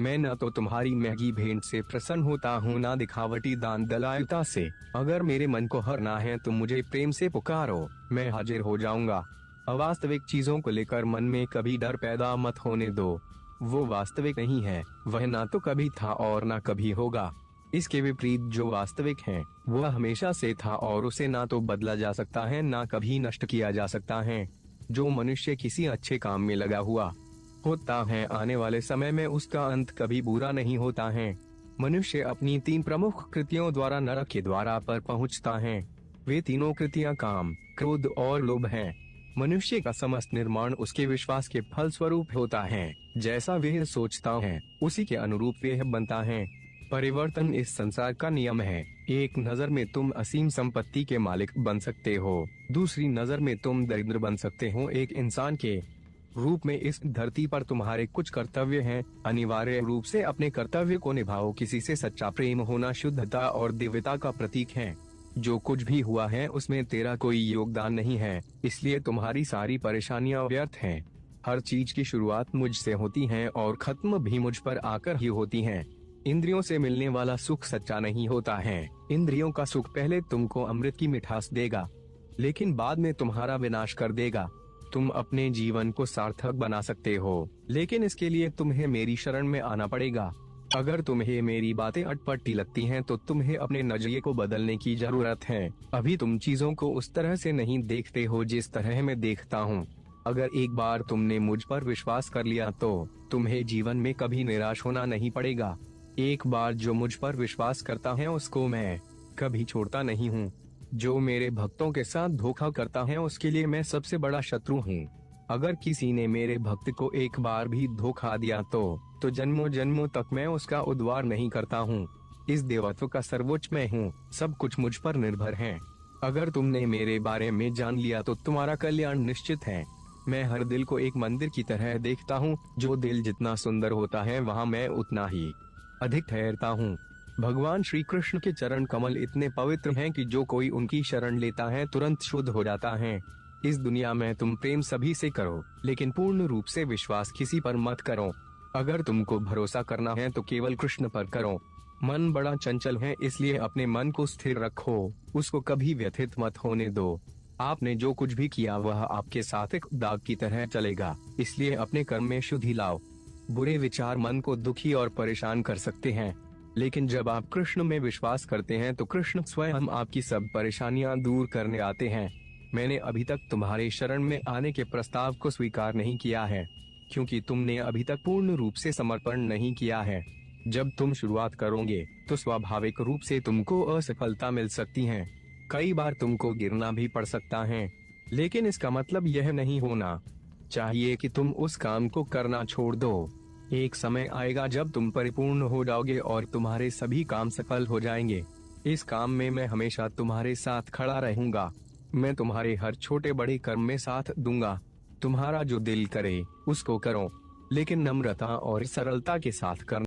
मैं न तो तुम्हारी महंगी भेंट से प्रसन्न होता हूँ न दिखावटी दान दलायता से। अगर मेरे मन को हरना है तो मुझे प्रेम से पुकारो, मैं हाजिर हो जाऊंगा। अवास्तविक चीजों को लेकर मन में कभी डर पैदा मत होने दो। वो वास्तविक नहीं है, वह ना तो कभी था और ना कभी होगा। इसके विपरीत जो वास्तविक है वह हमेशा से था और उसे ना तो बदला जा सकता है ना कभी नष्ट किया जा सकता है। जो मनुष्य किसी अच्छे काम में लगा हुआ होता है, आने वाले समय में उसका अंत कभी बुरा नहीं होता है। मनुष्य अपनी 3 प्रमुख कृतियों द्वारा नरक के द्वारा पर पहुंचता है। वे तीनों कृतियां काम, क्रोध और लोभ हैं। मनुष्य का समस्त निर्माण उसके विश्वास के फल स्वरूप होता है। जैसा वह सोचता है उसी के अनुरूप वह बनता है। परिवर्तन इस संसार का नियम है। एक नजर में तुम असीम संपत्ति के मालिक बन सकते हो, दूसरी नजर में तुम दरिद्र बन सकते हो। एक इंसान के रूप में इस धरती पर तुम्हारे कुछ कर्तव्य हैं। अनिवार्य रूप से अपने कर्तव्य को निभाओ। किसी से सच्चा प्रेम होना शुद्धता और दिव्यता का प्रतीक है। जो कुछ भी हुआ है उसमें तेरा कोई योगदान नहीं है, इसलिए तुम्हारी सारी परेशानियां व्यर्थ हैं। हर चीज की शुरुआत मुझसे होती है और खत्म भी मुझ पर आकर ही होती है। इंद्रियों से मिलने वाला सुख सच्चा नहीं होता है। इंद्रियों का सुख पहले तुमको अमृत की मिठास देगा, लेकिन बाद में तुम्हारा विनाश कर देगा। तुम अपने जीवन को सार्थक बना सकते हो, लेकिन इसके लिए तुम्हें मेरी शरण में आना पड़ेगा। अगर तुम्हें मेरी बातें अटपटी लगती हैं तो तुम्हें अपने नजरिए को बदलने की जरूरत है। अभी तुम चीजों को उस तरह से नहीं देखते हो जिस तरह मैं देखता हूँ। अगर एक बार तुमने मुझ पर विश्वास कर लिया तो तुम्हें जीवन में कभी निराश होना नहीं पड़ेगा। एक बार जो मुझ पर विश्वास करता है उसको मैं कभी छोड़ता नहीं हूँ। जो मेरे भक्तों के साथ धोखा करता है उसके लिए मैं सबसे बड़ा शत्रु हूँ। अगर किसी ने मेरे भक्त को एक बार भी धोखा दिया तो जन्मों जन्मों तक मैं उसका उद्धार नहीं करता हूँ। इस देवत्व का सर्वोच्च मैं हूँ, सब कुछ मुझ पर निर्भर है। अगर तुमने मेरे बारे में जान लिया तो तुम्हारा कल्याण निश्चित है। मैं हर दिल को एक मंदिर की तरह देखता हूँ। जो दिल जितना सुंदर होता है वहाँ मैं उतना ही अधिक ठहरता हूँ। भगवान श्री कृष्ण के चरण कमल इतने पवित्र हैं कि जो कोई उनकी शरण लेता है तुरंत शुद्ध हो जाता है। इस दुनिया में तुम प्रेम सभी से करो, लेकिन पूर्ण रूप से विश्वास किसी पर मत करो। अगर तुमको भरोसा करना है तो केवल कृष्ण पर करो। मन बड़ा चंचल है, इसलिए अपने मन को स्थिर रखो, उसको कभी व्यथित मत होने दो। आपने जो कुछ भी किया वह आपके साथ एक दाग की तरह चलेगा, इसलिए अपने कर्म में शुद्धि लाओ। बुरे विचार मन को दुखी और परेशान कर सकते हैं, लेकिन जब आप कृष्ण में विश्वास करते हैं तो कृष्ण स्वयं आपकी सब परेशानियां दूर करने आते हैं। मैंने अभी तक तुम्हारे शरण में आने के प्रस्ताव को स्वीकार नहीं किया है, क्योंकि तुमने अभी तक पूर्ण रूप से समर्पण नहीं किया है। जब तुम शुरुआत करोगे तो स्वाभाविक रूप से तुमको असफलता मिल सकती है। कई बार तुमको गिरना भी पड़ सकता है, लेकिन इसका मतलब यह नहीं होना चाहिए कि तुम उस काम को करना छोड़ दो। एक समय आएगा जब तुम परिपूर्ण हो जाओगे और तुम्हारे सभी काम सफल हो जाएंगे। इस काम में मैं हमेशा तुम्हारे साथ खड़ा रहूंगा। मैं तुम्हारे हर छोटे बड़े कर्म में साथ दूंगा। तुम्हारा जो दिल करे उसको करो, लेकिन नम्रता और सरलता के साथ करना।